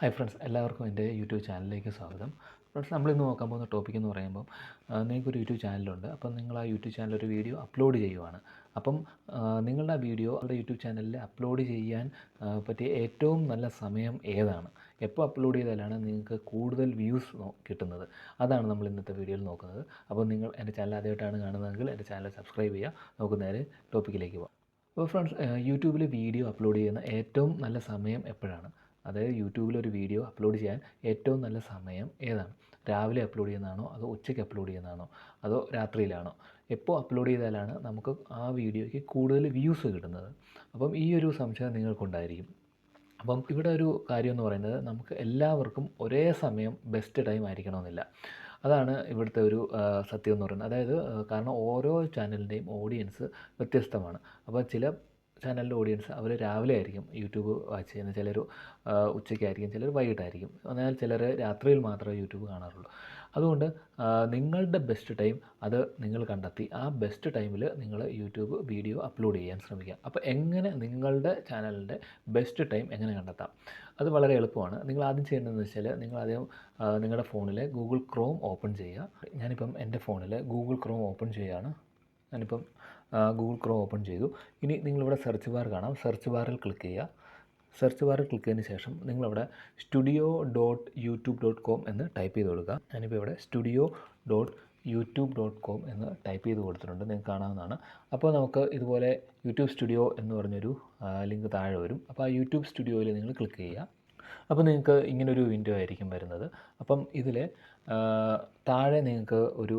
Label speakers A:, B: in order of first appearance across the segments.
A: Hi friends, എല്ലാവർക്കും എൻ്റെ YouTube ചാനലിലേക്ക് സ്വാഗതം. ഫ്രണ്ട്സ്, നമ്മളിന്ന് നോക്കാൻ പോകുന്ന ടോപ്പിക് എന്ന് പറയുമ്പം നിങ്ങൾക്കൊരു യൂട്യൂബ് ചാനലുണ്ട്. അപ്പം നിങ്ങൾ ആ യൂട്യൂബ് ചാനൽ ഒരു വീഡിയോ അപ്ലോഡ് ചെയ്യുവാണ്. അപ്പം നിങ്ങളുടെ ആ വീഡിയോ അവരുടെ യൂട്യൂബ് ചാനലിൽ അപ്ലോഡ് ചെയ്യാൻ പറ്റിയ ഏറ്റവും നല്ല സമയം ഏതാണ്? എപ്പോൾ അപ്ലോഡ് ചെയ്താലാണ് നിങ്ങൾക്ക് കൂടുതൽ വ്യൂസ് കിട്ടുന്നത്? അതാണ് നമ്മൾ ഇന്നത്തെ വീഡിയോയിൽ നോക്കുന്നത്. അപ്പോൾ നിങ്ങൾ എൻ്റെ ചാനൽ ആദ്യമായിട്ടാണ് കാണുന്നതെങ്കിൽ എൻ്റെ ചാനൽ സബ്സ്ക്രൈബ് ചെയ്യുക. നമുക്ക് നേരെ ടോപ്പിക്കിലേക്ക് പോകാം. അപ്പോൾ ഫ്രണ്ട്സ്, യൂട്യൂബിൽ വീഡിയോ അപ്ലോഡ് ചെയ്യുന്ന ഏറ്റവും നല്ല സമയം എപ്പോഴാണ്? അതായത് യൂട്യൂബിൽ ഒരു വീഡിയോ അപ്ലോഡ് ചെയ്യാൻ ഏറ്റവും നല്ല സമയം ഏതാണ്? രാവിലെ അപ്ലോഡ് ചെയ്യുന്നതാണോ, അതോ ഉച്ചയ്ക്ക് അപ്ലോഡ് ചെയ്യുന്നതാണോ, അതോ രാത്രിയിലാണോ? എപ്പോൾ അപ്ലോഡ് ചെയ്താലാണ് നമുക്ക് ആ വീഡിയോയ്ക്ക് കൂടുതൽ വ്യൂസ് കിട്ടുന്നത്? അപ്പം ഈ ഒരു സംശയം നിങ്ങൾക്കുണ്ടായിരിക്കും. അപ്പം ഇവിടെ ഒരു കാര്യം എന്ന് പറയുന്നത്, നമുക്ക് എല്ലാവർക്കും ഒരേ സമയം ബെസ്റ്റ് ടൈം ആയിരിക്കണമെന്നില്ല. അതാണ് ഇവിടുത്തെ ഒരു സത്യം എന്ന് പറയുന്നത്. അതായത് കാരണം ഓരോ ചാനലിൻ്റെയും ഓഡിയൻസ് വ്യത്യസ്തമാണ്. അപ്പോൾ ചില ചാനലിൻ്റെ ഓഡിയൻസ് അവർ രാവിലെ ആയിരിക്കും യൂട്യൂബ് വാച്ച് ചെയ്യുന്നത്, ചിലർ ഉച്ചയ്ക്കായിരിക്കും, ചിലർ വൈകിട്ടായിരിക്കും, എന്നാൽ ചിലർ രാത്രിയിൽ മാത്രമേ യൂട്യൂബ് കാണാറുള്ളൂ. അതുകൊണ്ട് നിങ്ങളുടെ ബെസ്റ്റ് ടൈം അത് നിങ്ങൾ കണ്ടെത്തി ആ ബെസ്റ്റ് ടൈമിൽ നിങ്ങൾ യൂട്യൂബ് വീഡിയോ അപ്ലോഡ് ചെയ്യാൻ ശ്രമിക്കുക. അപ്പോൾ എങ്ങനെ നിങ്ങളുടെ ചാനലിൻ്റെ ബെസ്റ്റ് ടൈം എങ്ങനെ കണ്ടെത്താം? അത് വളരെ എളുപ്പമാണ്. നിങ്ങൾ ആദ്യം ചെയ്യേണ്ടതെന്ന് വെച്ചാൽ, നിങ്ങൾ ആദ്യം നിങ്ങളുടെ ഫോണിൽ ഗൂഗിൾ ക്രോം ഓപ്പൺ ചെയ്യുക. ഞാനിപ്പം എൻ്റെ ഫോണിൽ ഗൂഗിൾ ക്രോം ഓപ്പൺ ചെയ്യുകയാണ്. ഞാനിപ്പം ഗൂഗിൾ ക്രോം ഓപ്പൺ ചെയ്തു. ഇനി നിങ്ങളിവിടെ സെർച്ച് ബാർ കാണാം. സെർച്ച് ബാറിൽ ക്ലിക്ക് ചെയ്യുക. സെർച്ച് ബാറിൽ ക്ലിക്ക് ചെയ്തതിന് ശേഷം നിങ്ങളവിടെ studio.youtube.com എന്ന് ടൈപ്പ് ചെയ്ത് കൊടുക്കുക. ഞാനിപ്പോൾ ഇവിടെ studio.youtube.com എന്ന് ടൈപ്പ് ചെയ്ത് കൊടുത്തിട്ടുണ്ട്, നിങ്ങൾക്ക് കാണാവുന്നതാണ്. അപ്പോൾ നമുക്ക് ഇതുപോലെ യൂട്യൂബ് സ്റ്റുഡിയോ എന്ന് പറഞ്ഞൊരു ലിങ്ക് താഴെ വരും. അപ്പോൾ ആ യൂട്യൂബ് സ്റ്റുഡിയോയിൽ നിങ്ങൾ ക്ലിക്ക് ചെയ്യുക. അപ്പോൾ നിങ്ങൾക്ക് ഇങ്ങനൊരു വിൻഡോ ആയിരിക്കും വരുന്നത്. അപ്പം ഇതിൽ താഴെ നിങ്ങൾക്ക് ഒരു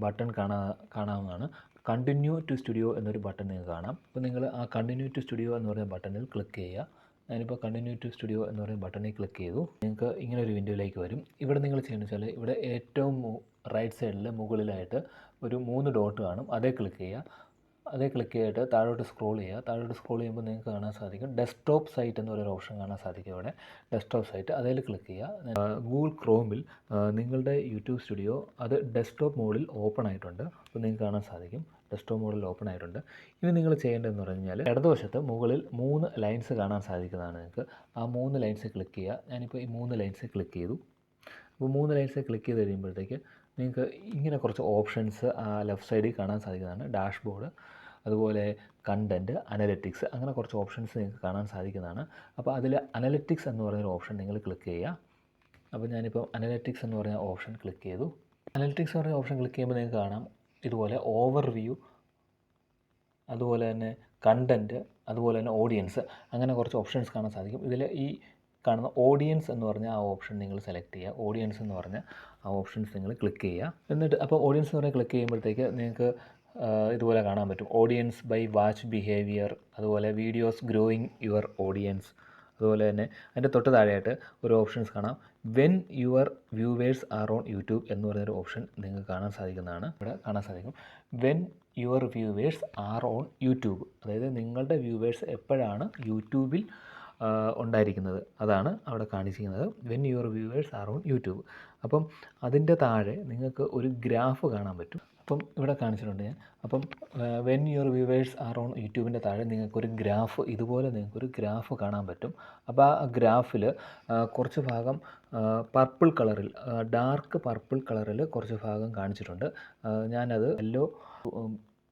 A: ബട്ടൺ കാണാവുന്നതാണ്. കണ്ടിന്യൂ ടു സ്റ്റുഡിയോ എന്നൊരു ബട്ടൺ നിങ്ങൾക്ക് കാണാം. അപ്പോൾ നിങ്ങൾ ആ കണ്ടിന്യൂ ടു സ്റ്റുഡിയോ എന്ന് പറയുന്ന ബട്ടണിൽ ക്ലിക്ക് ചെയ്യുക. ഞാനിപ്പോൾ കണ്ടിന്യൂ ടു സ്റ്റുഡിയോ എന്ന് പറയുന്ന ബട്ടണിൽ ക്ലിക്ക് ചെയ്തു. നിങ്ങൾക്ക് ഇങ്ങനെ ഒരു വിൻഡോയിലേക്ക് വരും. ഇവിടെ നിങ്ങൾ ചെയ്യുന്നത് വെച്ചാൽ, ഇവിടെ ഏറ്റവും റൈറ്റ് സൈഡിൽ മുകളിലായിട്ട് ഒരു 3 ഡോട്ട് കാണും. അതേ ക്ലിക്ക് ചെയ്യുക. അതേ ക്ലിക്ക് ചെയ്തിട്ട് താഴോട്ട് സ്ക്രോൾ ചെയ്യുക. താഴോട്ട് സ്ക്രോൾ ചെയ്യുമ്പോൾ നിങ്ങൾക്ക് കാണാൻ സാധിക്കും ഡെസ്ക്ടോപ്പ് സൈറ്റ് എന്നൊരു ഓപ്ഷൻ കാണാൻ സാധിക്കും. ഇവിടെ ഡെസ്ക്ടോപ്പ് സൈറ്റ്, അതിൽ ക്ലിക്ക് ചെയ്യുക. ഗൂഗിൾ ക്രോമിൽ നിങ്ങളുടെ യൂട്യൂബ് സ്റ്റുഡിയോ അത് ഡെസ്ക്ടോപ്പ് മോഡിൽ ഓപ്പൺ ആയിട്ടുണ്ട്. അപ്പോൾ നിങ്ങൾക്ക് കാണാൻ സാധിക്കും ഡെസ്ക്ടോപ്പ് മോഡിൽ ഓപ്പൺ ആയിട്ടുണ്ട്. ഇനി നിങ്ങൾ ചെയ്യേണ്ടതെന്ന് പറഞ്ഞു കഴിഞ്ഞാൽ, ഇടതുവശത്ത് മുകളിൽ 3 ലൈൻസ് കാണാൻ സാധിക്കുന്നതാണ് നിങ്ങൾക്ക്. ആ 3 ലൈൻസ് ക്ലിക്ക് ചെയ്യുക. ഞാനിപ്പോൾ ഈ 3 ലൈൻസ് ക്ലിക്ക് ചെയ്തു. അപ്പോൾ 3 ലൈൻസ് ക്ലിക്ക് ചെയ്ത് കഴിയുമ്പോഴത്തേക്ക് നിങ്ങൾക്ക് ഇങ്ങനെ കുറച്ച് ഓപ്ഷൻസ് ലെഫ്റ്റ് സൈഡിൽ കാണാൻ സാധിക്കുന്നതാണ്. ഡാഷ്ബോർഡ്, അതുപോലെ കണ്ടൻറ്റ്, അനലിറ്റിക്സ്, അങ്ങനെ കുറച്ച് ഓപ്ഷൻസ് നിങ്ങൾക്ക് കാണാൻ സാധിക്കുന്നതാണ്. അപ്പോൾ അതിൽ അനലിറ്റിക്സ് എന്ന് പറയുന്ന ഓപ്ഷൻ നിങ്ങൾ ക്ലിക്ക് ചെയ്യുക. അപ്പോൾ ഞാനിപ്പോൾ അനലിറ്റിക്സ് എന്ന് പറഞ്ഞ ഓപ്ഷൻ ക്ലിക്ക് ചെയ്തു. അനലിറ്റിക്സ് എന്ന് പറഞ്ഞ ഓപ്ഷൻ ക്ലിക്ക് ചെയ്യുമ്പോൾ നിങ്ങൾക്ക് കാണാം ഇതുപോലെ ഓവർവ്യൂ, അതുപോലെ തന്നെ കണ്ടൻറ്റ്, അതുപോലെ തന്നെ ഓഡിയൻസ്, അങ്ങനെ കുറച്ച് ഓപ്ഷൻസ് കാണാൻ സാധിക്കും. ഇതിൽ ഈ കാണുന്ന ഓഡിയൻസ് എന്ന് പറഞ്ഞ ആ ഓപ്ഷൻ നിങ്ങൾ സെലക്ട് ചെയ്യുക. ഓഡിയൻസ് എന്ന് പറഞ്ഞ ആ ഓപ്ഷൻസ് നിങ്ങൾ ക്ലിക്ക് ചെയ്യുക. എന്നിട്ട് അപ്പോൾ ഓഡിയൻസ് എന്ന് പറഞ്ഞാൽ ക്ലിക്ക് ചെയ്യുമ്പോഴത്തേക്ക് നിങ്ങൾക്ക് ഇതുപോലെ കാണാൻ പറ്റും ഓഡിയൻസ് ബൈ വാച്ച് ബിഹേവിയർ, അതുപോലെ വീഡിയോസ് ഗ്രോയിങ് യുവർ ഓഡിയൻസ്, അതുപോലെ തന്നെ അതിൻ്റെ തൊട്ട് താഴെയായിട്ട് ഒരു ഓപ്ഷൻസ് കാണാം, when your viewers R on YouTube എന്ന് പറയുന്നൊരു ഓപ്ഷൻ നിങ്ങൾക്ക് കാണാൻ സാധിക്കുന്നതാണ്. ഇവിടെ കാണാൻ സാധിക്കും when your viewers R on YouTube, അതായത് നിങ്ങളുടെ വ്യൂവേഴ്സ് എപ്പോഴാണ് യൂട്യൂബിൽ ഉണ്ടായിരിക്കുന്നത്, അതാണ് അവിടെ കാണിച്ചിരിക്കുന്നത്, when your viewers R on YouTube. അപ്പം അതിൻ്റെ താഴെ നിങ്ങൾക്ക് ഒരു ഗ്രാഫ് കാണാൻ പറ്റും. അപ്പം ഇവിടെ കാണിച്ചിട്ടുണ്ട് ഞാൻ. അപ്പം when your viewers R on യൂട്യൂബിൻ്റെ താഴെ നിങ്ങൾക്കൊരു ഗ്രാഫ്, ഇതുപോലെ നിങ്ങൾക്കൊരു ഗ്രാഫ് കാണാൻ പറ്റും. അപ്പോൾ ആ ഗ്രാഫിൽ കുറച്ച് ഭാഗം പർപ്പിൾ കളറിൽ, ഡാർക്ക് പർപ്പിൾ കളറിൽ കുറച്ച് ഭാഗം കാണിച്ചിട്ടുണ്ട്. ഞാനത്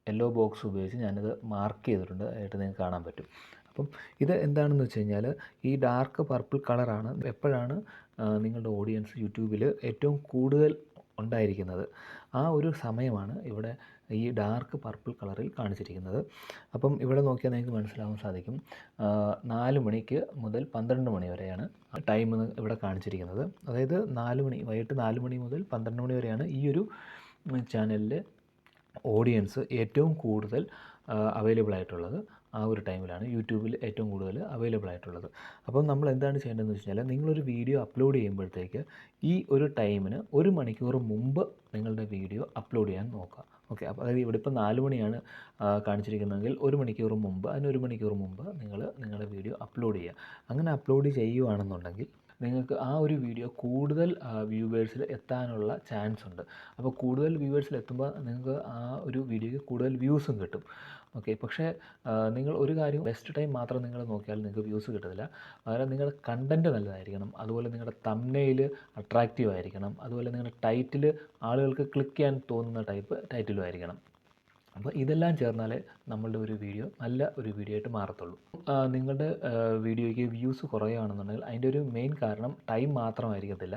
A: യെല്ലോ ബോക്സ് ഉപയോഗിച്ച് ഞാനത് മാർക്ക് ചെയ്തിട്ടുണ്ട്, ആയിട്ട് നിങ്ങൾക്ക് കാണാൻ പറ്റും. അപ്പം ഇത് എന്താണെന്ന് വെച്ച് കഴിഞ്ഞാൽ, ഈ ഡാർക്ക് പർപ്പിൾ കളറാണ് എപ്പോഴാണ് നിങ്ങളുടെ ഓഡിയൻസ് യൂട്യൂബിൽ ഏറ്റവും കൂടുതൽ ഉണ്ടായിരിക്കുന്നത്, ആ ഒരു സമയമാണ് ഇവിടെ ഈ ഡാർക്ക് പർപ്പിൾ കളറിൽ കാണിച്ചിരിക്കുന്നത്. അപ്പം ഇവിടെ നോക്കിയാൽ നിങ്ങൾക്ക് മനസ്സിലാവാൻ സാധിക്കും 4 മണിക്ക് മുതൽ 12 മണി വരെയാണ് ടൈം ഇവിടെ കാണിച്ചിരിക്കുന്നത്. അതായത് വൈകിട്ട് 4 മണി മുതൽ 12 മണി വരെയാണ് ഈ ഒരു ചാനലിൽ ഓഡിയൻസ് ഏറ്റവും കൂടുതൽ അവൈലബിൾ ആയിട്ടുള്ളത്. ആ ഒരു ടൈമിലാണ് യൂട്യൂബിൽ ഏറ്റവും കൂടുതൽ അവൈലബിൾ ആയിട്ടുള്ളത്. അപ്പം നമ്മൾ എന്താണ് ചെയ്യേണ്ടതെന്ന് വെച്ച് കഴിഞ്ഞാൽ, നിങ്ങളൊരു വീഡിയോ അപ്ലോഡ് ചെയ്യുമ്പോഴത്തേക്ക് ഈ ഒരു ടൈമിന് 1 മണിക്കൂർ മുമ്പ് നിങ്ങളുടെ വീഡിയോ അപ്ലോഡ് ചെയ്യാൻ നോക്കുക. ഓക്കെ, അപ്പോൾ അതായത് ഇവിടെ ഇപ്പോൾ 4 മണിയാണ് കാണിച്ചിരിക്കുന്നതെങ്കിൽ 1 മണിക്കൂർ മുമ്പ്, അതിന് 1 മണിക്കൂർ മുമ്പ് നിങ്ങൾ നിങ്ങളുടെ വീഡിയോ അപ്ലോഡ് ചെയ്യുക. അങ്ങനെ അപ്ലോഡ് ചെയ്യുകയാണെന്നുണ്ടെങ്കിൽ നിങ്ങൾക്ക് ആ ഒരു വീഡിയോ കൂടുതൽ വ്യൂവേഴ്സിൽ എത്താനുള്ള ചാൻസ് ഉണ്ട്. അപ്പോൾ കൂടുതൽ വ്യൂവേഴ്സിൽ എത്തുമ്പോൾ നിങ്ങൾക്ക് ആ ഒരു വീഡിയോയ്ക്ക് കൂടുതൽ വ്യൂസും കിട്ടും. ഓക്കെ, പക്ഷേ നിങ്ങൾ ഒരു കാര്യം ബെസ്റ്റ് ടൈം മാത്രം നിങ്ങൾ നോക്കിയാൽ നിങ്ങൾക്ക് വ്യൂസ് കിട്ടത്തില്ല. പകരം നിങ്ങളുടെ കണ്ടൻറ്റ് നല്ലതായിരിക്കണം, അതുപോലെ നിങ്ങളുടെ തംബ്നെയിൽ അട്രാക്റ്റീവ് ആയിരിക്കണം, അതുപോലെ നിങ്ങളുടെ ടൈറ്റിൽ ആളുകൾക്ക് ക്ലിക്ക് ചെയ്യാൻ തോന്നുന്ന ടൈപ്പ് ടൈറ്റിലും ആയിരിക്കണം. അപ്പോൾ ഇതെല്ലാം ചേർന്നാലേ നമ്മളുടെ ഒരു വീഡിയോ നല്ല ഒരു വീഡിയോ ആയിട്ട് മാറത്തുള്ളൂ. നിങ്ങളുടെ വീഡിയോയ്ക്ക് വ്യൂസ് കുറയുകയാണെന്നുണ്ടെങ്കിൽ അതിൻ്റെ ഒരു മെയിൻ കാരണം ടൈം മാത്രമായിരിക്കത്തില്ല,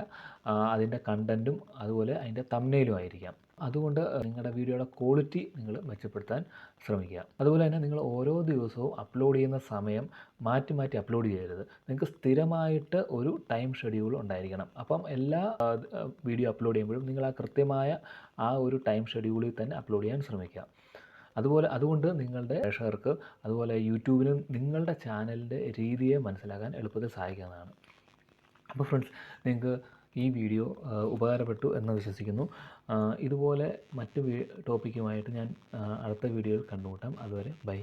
A: അതിൻ്റെ കണ്ടൻറ്റും അതുപോലെ അതിൻ്റെ തംബ്നെയിലും ആയിരിക്കാം. അതുകൊണ്ട് നിങ്ങളുടെ വീഡിയോയുടെ ക്വാളിറ്റി നിങ്ങൾ മെച്ചപ്പെടുത്താൻ ശ്രമിക്കുക. അതുപോലെ തന്നെ നിങ്ങൾ ഓരോ ദിവസവും അപ്ലോഡ് ചെയ്യുന്ന സമയം മാറ്റി മാറ്റി അപ്ലോഡ് ചെയ്യരുത്. നിങ്ങൾക്ക് സ്ഥിരമായിട്ട് ഒരു ടൈം ഷെഡ്യൂൾ ഉണ്ടായിരിക്കണം. അപ്പം എല്ലാ വീഡിയോ അപ്ലോഡ് ചെയ്യുമ്പോഴും നിങ്ങൾ ആ കൃത്യമായ ആ ഒരു ടൈം ഷെഡ്യൂളിൽ തന്നെ അപ്ലോഡ് ചെയ്യാൻ ശ്രമിക്കുക. അതുകൊണ്ട് നിങ്ങളുടെ പ്രേക്ഷകർക്ക് അതുപോലെ യൂട്യൂബിനും നിങ്ങളുടെ ചാനലിൻ്റെ രീതിയെ മനസ്സിലാക്കാൻ എളുപ്പത്തിൽ സഹായിക്കുന്നതാണ്. അപ്പോൾ ഫ്രണ്ട്സ്, നിങ്ങൾക്ക് ഈ വീഡിയോ ഉപകാരപ്പെട്ടു എന്ന് വിശ്വസിക്കുന്നു. ഇതുപോലെ മറ്റ് ടോപ്പിക്കുമായിട്ട് ഞാൻ അടുത്ത വീഡിയോയിൽ കണ്ടുമുട്ടാം. അതുവരെ ബൈ.